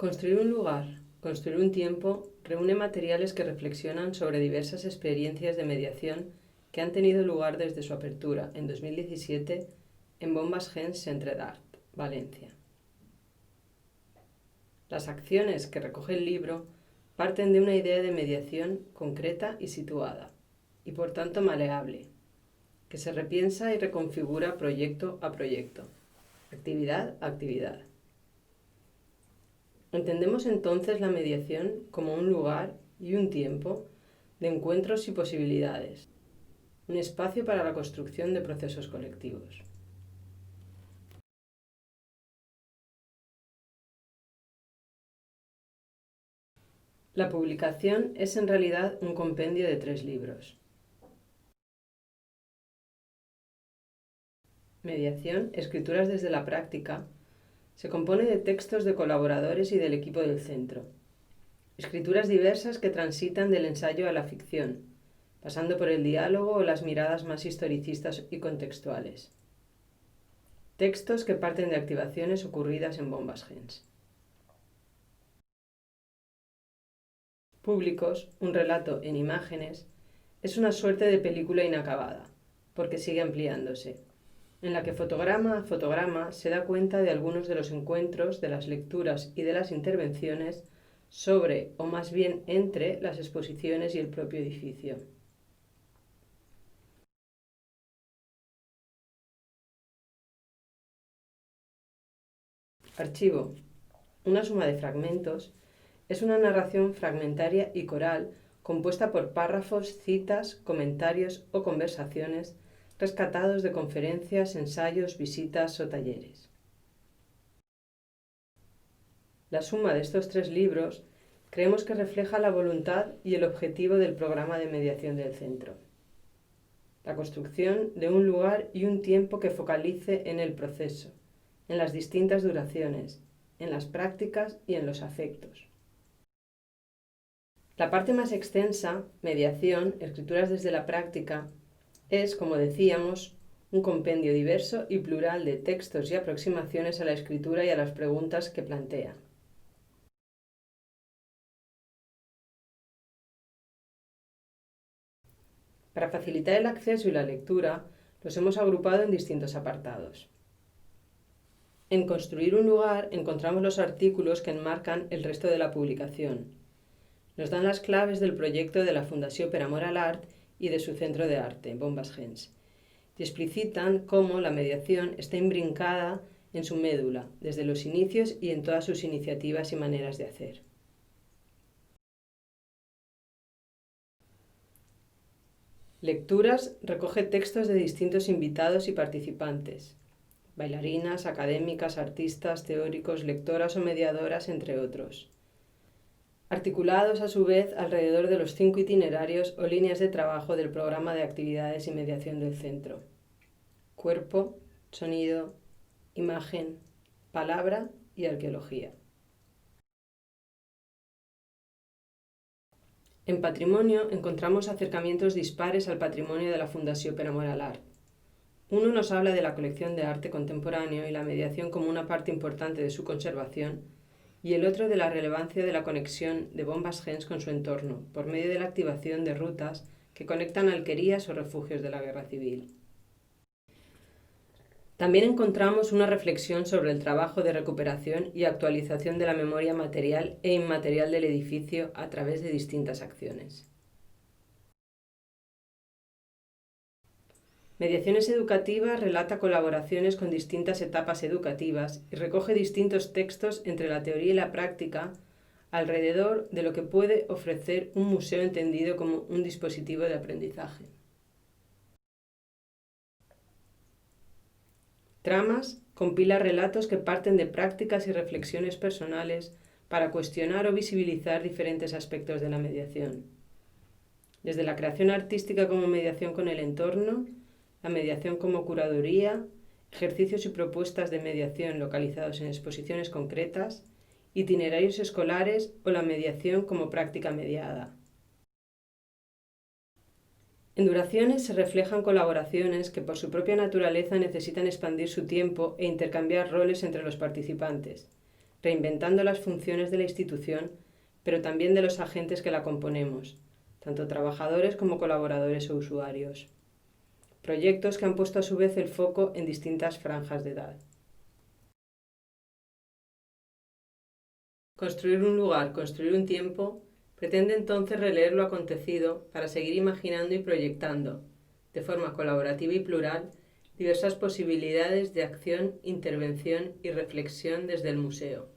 Construir un lugar, construir un tiempo, reúne materiales que reflexionan sobre diversas experiencias de mediación que han tenido lugar desde su apertura en 2017 en Bombas Gens Centre d'Art, Valencia. Las acciones que recoge el libro parten de una idea de mediación concreta y situada, y por tanto maleable, que se repiensa y reconfigura proyecto a proyecto, actividad a actividad. Entendemos entonces la mediación como un lugar y un tiempo de encuentros y posibilidades, un espacio para la construcción de procesos colectivos. La publicación es en realidad un compendio de 3 libros. Mediación, escrituras desde la práctica, se compone de textos de colaboradores y del equipo del centro. Escrituras diversas que transitan del ensayo a la ficción, pasando por el diálogo o las miradas más historicistas y contextuales. Textos que parten de activaciones ocurridas en Bombas Gens. Públicos, un relato en imágenes, es una suerte de película inacabada, porque sigue ampliándose, en la que fotograma a fotograma se da cuenta de algunos de los encuentros, de las lecturas y de las intervenciones sobre, o más bien entre, las exposiciones y el propio edificio. Archivo, una suma de fragmentos, es una narración fragmentaria y coral compuesta por párrafos, citas, comentarios o conversaciones rescatados de conferencias, ensayos, visitas o talleres. La suma de estos 3 libros creemos que refleja la voluntad y el objetivo del programa de mediación del centro. La construcción de un lugar y un tiempo que focalice en el proceso, en las distintas duraciones, en las prácticas y en los afectos. La parte más extensa, mediación, escrituras desde la práctica, es, como decíamos, un compendio diverso y plural de textos y aproximaciones a la escritura y a las preguntas que plantea. Para facilitar el acceso y la lectura, los hemos agrupado en distintos apartados. En Construir un lugar encontramos los artículos que enmarcan el resto de la publicación. Nos dan las claves del proyecto de la Fundació Per Amor a l'Art y de su centro de arte, Bombas Gens, y explicitan cómo la mediación está imbrincada en su médula, desde los inicios y en todas sus iniciativas y maneras de hacer. Lecturas recoge textos de distintos invitados y participantes, bailarinas, académicas, artistas, teóricos, lectoras o mediadoras, entre otros, articulados a su vez alrededor de los 5 itinerarios o líneas de trabajo del programa de actividades y mediación del centro: cuerpo, sonido, imagen, palabra y arqueología. En patrimonio encontramos acercamientos dispares al patrimonio de la Fundació Per Amor a l'Art. Uno nos habla de la colección de arte contemporáneo y la mediación como una parte importante de su conservación, y el otro de la relevancia de la conexión de Bombas Gens con su entorno, por medio de la activación de rutas que conectan alquerías o refugios de la guerra civil. También encontramos una reflexión sobre el trabajo de recuperación y actualización de la memoria material e inmaterial del edificio a través de distintas acciones. Mediaciones educativas relata colaboraciones con distintas etapas educativas y recoge distintos textos entre la teoría y la práctica alrededor de lo que puede ofrecer un museo entendido como un dispositivo de aprendizaje. Tramas compila relatos que parten de prácticas y reflexiones personales para cuestionar o visibilizar diferentes aspectos de la mediación. Desde la creación artística como mediación con el entorno, la mediación como curaduría, ejercicios y propuestas de mediación localizados en exposiciones concretas, itinerarios escolares o la mediación como práctica mediada. En duraciones se reflejan colaboraciones que por su propia naturaleza necesitan expandir su tiempo e intercambiar roles entre los participantes, reinventando las funciones de la institución, pero también de los agentes que la componemos, tanto trabajadores como colaboradores o usuarios. Proyectos que han puesto a su vez el foco en distintas franjas de edad. Construir un lugar, construir un tiempo, pretende entonces releer lo acontecido para seguir imaginando y proyectando, de forma colaborativa y plural, diversas posibilidades de acción, intervención y reflexión desde el museo.